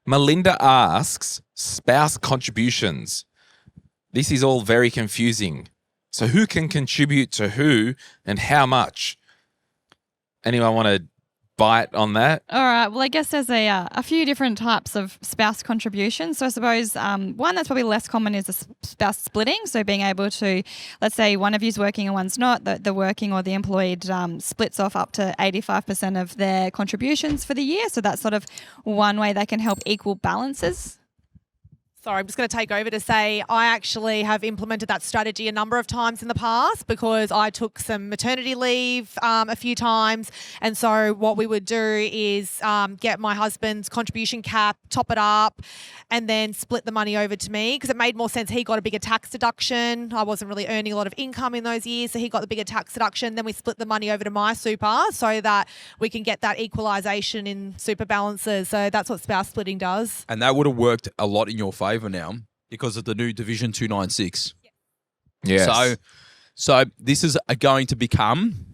Melinda asks, spouse contributions. This is all very confusing. So who can contribute to who and how much? Anyone want to bite on that? All right. Well, I guess there's a few different types of spouse contributions. So I suppose one that's probably less common is the spouse splitting. So being able to, let's say one of you's working and one's not, the working or the employed splits off up to 85% of their contributions for the year. So that's sort of one way they can help equal balances. Sorry, I'm just going to take over to say I actually have implemented that strategy a number of times in the past because I took some maternity leave a few times. And so what we would do is get my husband's contribution cap, top it up, and then split the money over to me because it made more sense. He got a bigger tax deduction. I wasn't really earning a lot of income in those years, so he got the bigger tax deduction. Then we split the money over to my super so that we can get that equalisation in super balances. So that's what spouse splitting does. And that would have worked a lot in your favour now because of the new Division 296. Yes. So this is going to become,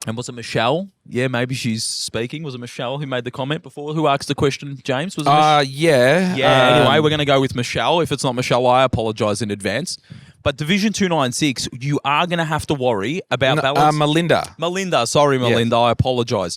and was it Michelle? Yeah, maybe she's speaking. Was it Michelle who made the comment before? Who asked the question, James? Was it yeah. Anyway, we're going to go with Michelle. If it's not Michelle, I apologise in advance. But Division 296, you are going to have to worry about balance. Melinda. Sorry, Melinda. Yeah. I apologise.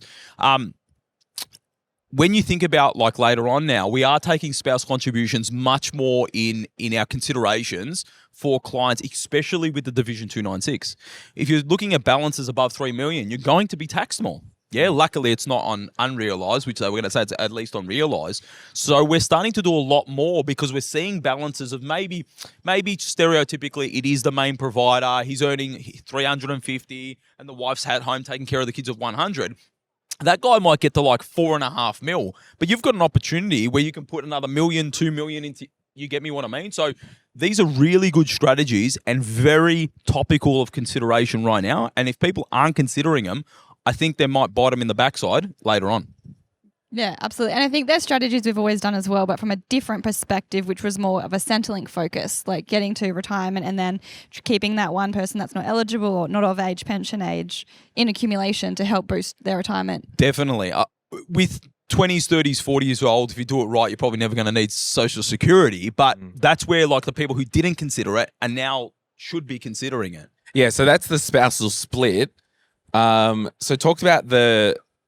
When you think about like later on now, we are taking spouse contributions much more in our considerations for clients, especially with the Division 296. If you're looking at balances above 3 million, you're going to be taxed more. Yeah, luckily it's not on unrealised, which we're going to say it's at least on realised. So we're starting to do a lot more because we're seeing balances of maybe stereotypically it is the main provider. He's earning 350 and the wife's at home taking care of the kids of 100. That guy might get to like 4.5 mil, but you've got an opportunity where you can put another 1 million, 2 million into, you get me what I mean? So these are really good strategies and very topical of consideration right now. And if people aren't considering them, I think they might bite them in the backside later on. Yeah, absolutely. And I think there's strategies we've always done as well, but from a different perspective, which was more of a Centrelink focus, like getting to retirement and then keeping that one person that's not eligible or not of age, pension age, in accumulation to help boost their retirement. Definitely. With 20s, 30s, 40 years old, if you do it right, you're probably never going to need Social Security. But that's where like the people who didn't consider it and now should be considering it. Yeah, so that's the spousal split. So talked about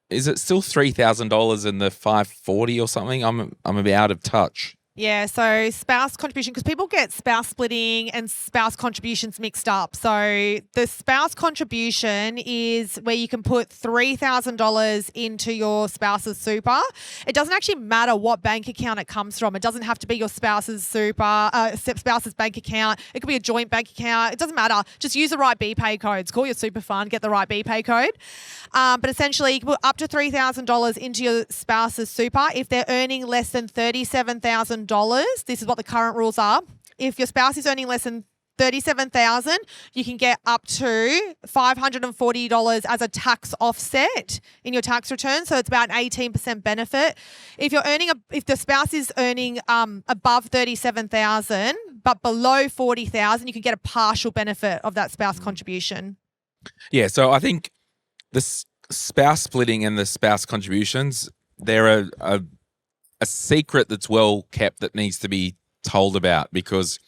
is it still $3,000 in the 540 or something? I'm a bit out of touch. Yeah, so spouse contribution, because people get spouse splitting and spouse contributions mixed up. So the spouse contribution is where you can put $3,000 into your spouse's super. It doesn't actually matter what bank account it comes from. It doesn't have to be your spouse's spouse's bank account. It could be a joint bank account. It doesn't matter. Just use the right BPay codes. Call your super fund, get the right BPay code. But essentially, you can put up to $3,000 into your spouse's super. If they're earning less than $37,000, this is what the current rules are. If your spouse is earning less than $37,000, you can get up to $540 as a tax offset in your tax return. So it's about an 18% benefit. If the spouse is earning above $37,000 but below $40,000, you can get a partial benefit of that spouse contribution. Yeah, so I think the spouse splitting and the spouse contributions, they're a secret that's well kept that needs to be told about because,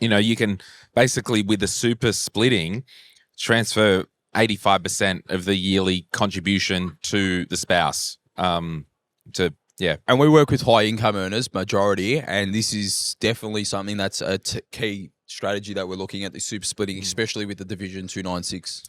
you know, you can basically with the super splitting transfer 85% of the yearly contribution to the spouse. And we work with high income earners, majority, and this is definitely something that's a key strategy that we're looking at, the super splitting, especially with the Division 296.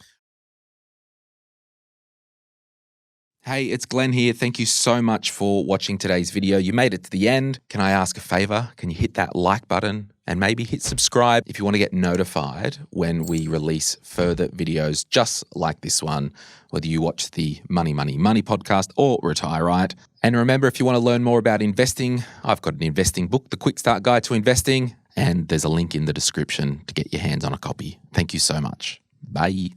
Hey, it's Glenn here. Thank you so much for watching today's video. You made it to the end. Can I ask a favor? Can you hit that like button and maybe hit subscribe if you want to get notified when we release further videos just like this one, whether you watch the Money podcast or Retire Right. And remember, if you want to learn more about investing, I've got an investing book, The Quick Start Guide to Investing, and there's a link in the description to get your hands on a copy. Thank you so much. Bye.